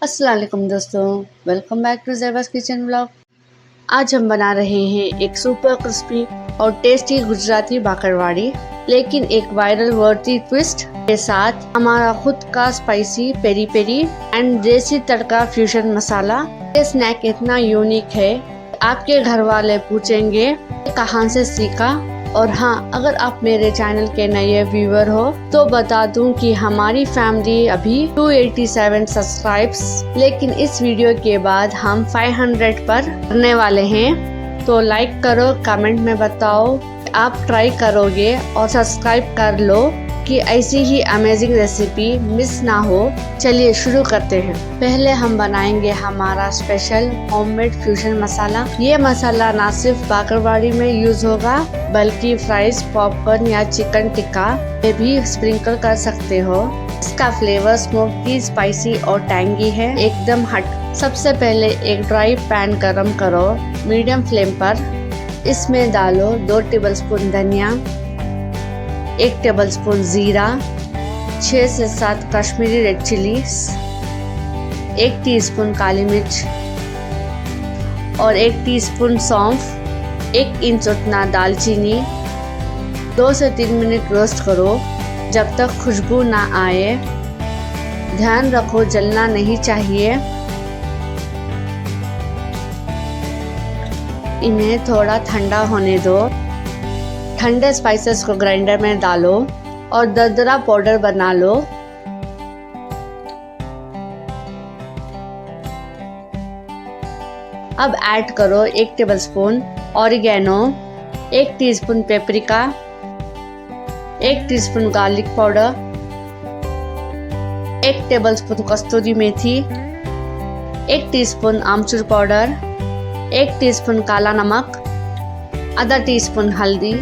अस्सलाम वालेकुम दोस्तों, welcome back to Zaib's kitchen vlog. आज हम बना रहे हैं एक सुपर क्रिस्पी और टेस्टी गुजराती बाकरवाड़ी, लेकिन एक वायरल वर्दी ट्विस्ट के साथ। हमारा खुद का स्पाइसी पेरी पेरी एंड देसी तड़का फ्यूजन मसाला। ये स्नैक इतना यूनिक है, आपके घर वाले पूछेंगे कहाँ से सीखा। और हाँ, अगर आप मेरे चैनल के नए व्यूअर हो तो बता दूं कि हमारी फैमिली अभी 287 सब्सक्राइब्स, लेकिन इस वीडियो के बाद हम 500 पर करने वाले हैं। तो लाइक करो, कमेंट में बताओ आप ट्राई करोगे और सब्सक्राइब कर लो कि ऐसी ही अमेजिंग रेसिपी मिस ना हो। चलिए शुरू करते हैं। पहले हम बनाएंगे हमारा स्पेशल होममेड फ्यूजन मसाला। ये मसाला ना सिर्फ बाकरवाड़ी में यूज होगा, बल्कि फ्राइज, पॉपकॉर्न या चिकन टिक्का में भी स्प्रिंकल कर सकते हो। इसका फ्लेवर स्मोकी, स्पाइसी और टैंगी है, एकदम हट। सबसे पहले एक ड्राई पैन गरम करो मीडियम फ्लेम पर। इसमें डालो 2 टेबलस्पून धनिया, 1 टेबलस्पून जीरा, 6 से 7 कश्मीरी रेड चिलीज, 1 टीस्पून काली मिर्च और 1 टीस्पून सौंफ, 1 इंच उतना दालचीनी। 2 से 3 मिनट रोस्ट करो जब तक खुशबू ना आए। ध्यान रखो जलना नहीं चाहिए। इन्हें थोड़ा ठंडा होने दो। ठंडे स्पाइसेस को ग्राइंडर में डालो और दरदरा पाउडर बना लो। अब ऐड करो 1 tablespoon oregano, 1 teaspoon paprika, 1 teaspoon garlic powder, 1 tablespoon kasturi methi, 1 teaspoon amchur powder, 1 teaspoon काला नमक, आधा टीस्पून हल्दी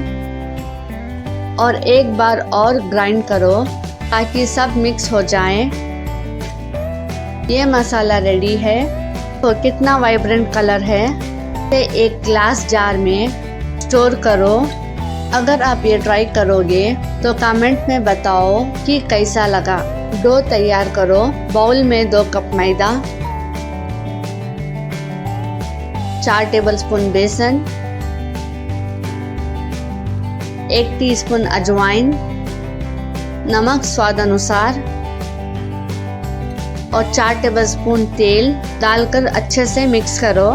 और एक बार और ग्राइंड करो ताकि सब मिक्स हो जाए। ये मसाला रेडी है। तो कितना वाइब्रेंट कलर है। इसे एक ग्लास जार में स्टोर करो। अगर आप ये ट्राई करोगे तो कमेंट में बताओ कि कैसा लगा। डो तैयार करो। बाउल में 2 कप मैदा, 4 टेबलस्पून बेसन, 1 टीस्पून अजवाइन, नमक स्वाद अनुसार और 4 टेबलस्पून तेल डालकर अच्छे से मिक्स करो।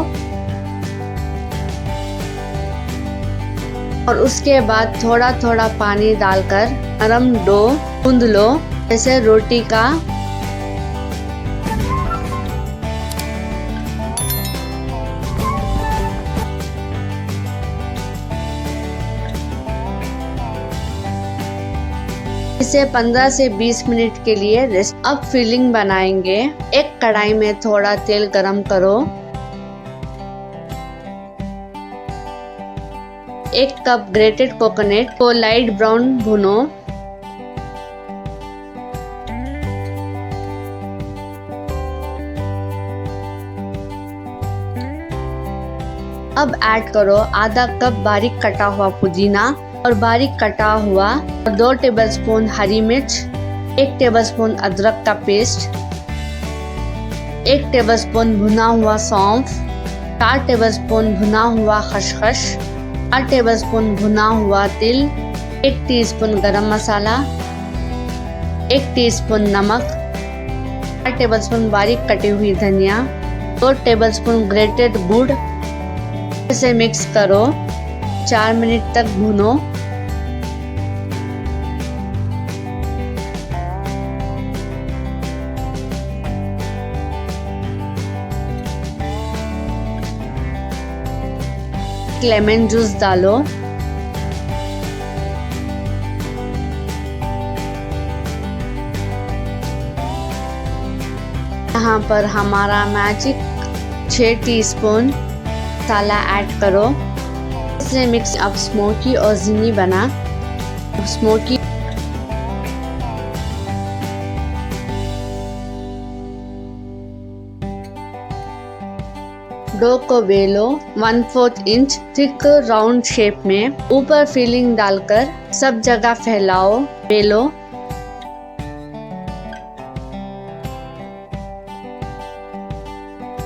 और उसके बाद थोड़ा थोड़ा पानी डालकर नरम डो गूंद लो, जैसे रोटी का। इसे 15 से 20 मिनट के लिए रेस्ट। अब फिलिंग बनाएंगे। एक कढ़ाई में थोड़ा तेल गरम करो। 1 कप ग्रेटेड कोकोनट को लाइट ब्राउन भुनो। अब ऐड करो आधा कप बारीक कटा हुआ पुदीना और बारीक कटा हुआ 2 टेबलस्पून हरी मिर्च, 1 टेबलस्पून अदरक का पेस्ट, 1 टेबलस्पून भुना हुआ सौंफ, 4 टेबलस्पून भुना हुआ खसखस, 4 टेबलस्पून भुना हुआ तिल, 1 टीस्पून गरम मसाला, 1 टीस्पून नमक, 4 टेबलस्पून बारीक कटी हुई धनिया, 2 टेबलस्पून ग्रेटेड गुड़। इसे मिक्स करो, 4 मिनट तक भूनो। लेमन जूस डालो। यहाँ पर हमारा मैजिक 6 टीस्पून मसाला ऐड करो। इसे मिक्स अप स्मोकी और ज़ीनी बना। स्मोकी डो को बेलो 1/4 इंच थिक राउंड शेप में। ऊपर फिलिंग डालकर सब जगह फैलाओ। बेलो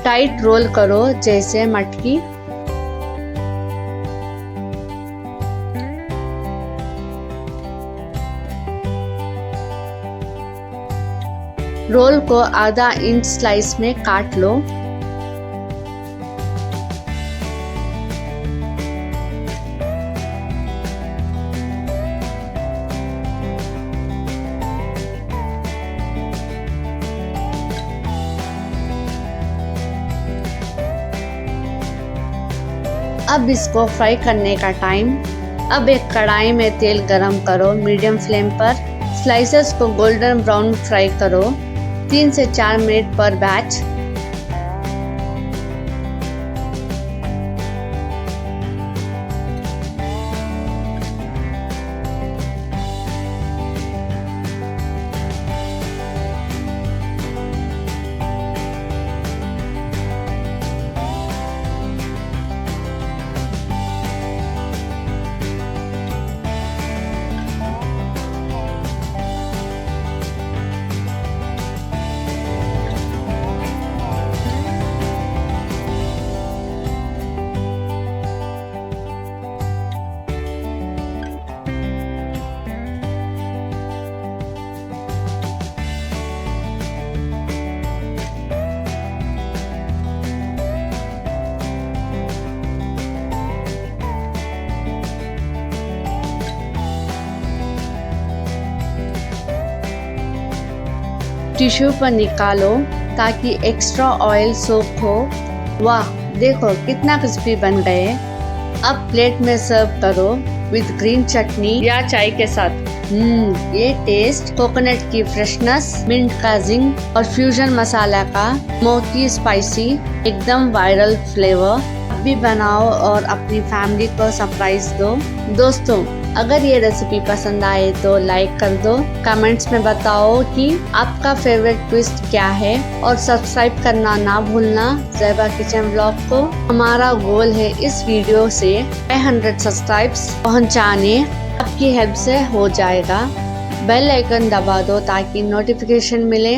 टाइट रोल करो जैसे मटकी। रोल को आधा इंच स्लाइस में काट लो। अब इसको फ्राई करने का टाइम। अब एक कढ़ाई में तेल गरम करो मीडियम फ्लेम पर। स्लाइसेस को गोल्डन ब्राउन फ्राई करो 3 से 4 मिनट पर बैच। टिश्यू पर निकालो ताकि एक्स्ट्रा ऑयल सोख हो। वाह, देखो कितना क्रिस्पी बन गए। अब प्लेट में सर्व करो विद ग्रीन चटनी या चाय के साथ। ये टेस्ट, कोकोनट की फ्रेशनेस, मिंट का जिंग और फ्यूजन मसाला का स्मोकी स्पाइसी, एकदम वायरल फ्लेवर। भी बनाओ और अपनी फैमिली को सरप्राइज दो। दोस्तों, अगर ये रेसिपी पसंद आए तो लाइक कर दो। कमेंट्स में बताओ कि आपका फेवरेट ट्विस्ट क्या है और सब्सक्राइब करना ना भूलना ज़ैबा किचन व्लॉग को। हमारा गोल है इस वीडियो से 500 सब्सक्राइब्स पहुंचाने। आपकी हेल्प से हो जाएगा। बेल आइकन दबा दो ताकि नोटिफिकेशन मिले।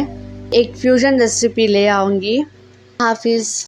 एक फ्यूजन रेसिपी ले आऊंगी। हाफिज।